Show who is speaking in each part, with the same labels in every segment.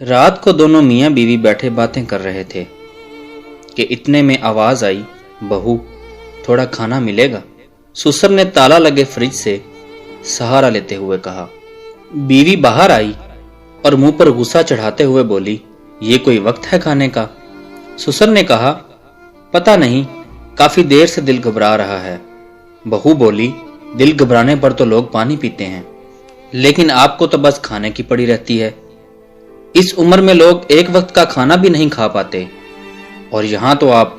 Speaker 1: रात को दोनों मियाँ बीवी बैठे बातें कर रहे थे कि इतने में आवाज आई, बहू थोड़ा खाना मिलेगा। सुसर ने ताला लगे फ्रिज से सहारा लेते हुए कहा। बीवी बाहर आई और मुंह पर गुस्सा चढ़ाते हुए बोली, ये कोई वक्त है खाने का? सुसर ने कहा, पता नहीं, काफी देर से दिल घबरा रहा है। बहू बोली, दिल घबराने पर तो लोग पानी पीते हैं, लेकिन आपको तो बस खाने की पड़ी रहती है। इस उम्र में लोग एक वक्त का खाना भी नहीं खा पाते और यहां तो आप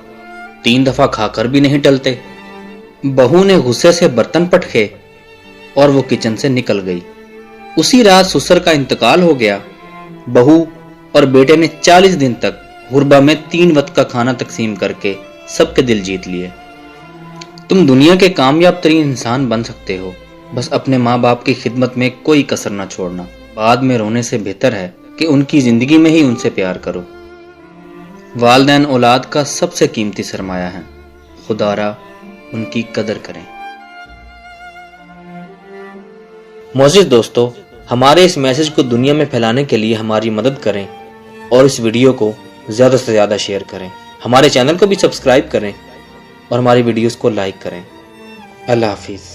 Speaker 1: 3 दफा खाकर भी नहीं टलते। बहू ने गुस्से से बर्तन पटके और वो किचन से निकल गई। उसी रात सुसर का इंतकाल हो गया। बहू और बेटे ने 40 दिन तक गुरबा में 3 वक्त का खाना तकसीम करके सबके दिल जीत लिए। तुम दुनिया के कामयाब तरीन इंसान बन सकते हो, बस अपने माँ बाप की खिदमत में कोई कसर न छोड़ना। बाद में रोने से बेहतर है कि उनकी जिंदगी में ही उनसे प्यार करो। वालिदैन औलाद का सबसे कीमती सरमाया है, खुदारा उनकी कदर करें। मोअज़्ज़िज़ दोस्तों, हमारे इस मैसेज को दुनिया में फैलाने के लिए हमारी मदद करें और इस वीडियो को ज़्यादा से ज़्यादा शेयर करें। हमारे चैनल को भी सब्सक्राइब करें और हमारी वीडियोस को लाइक करें। अल्लाह हाफिज़।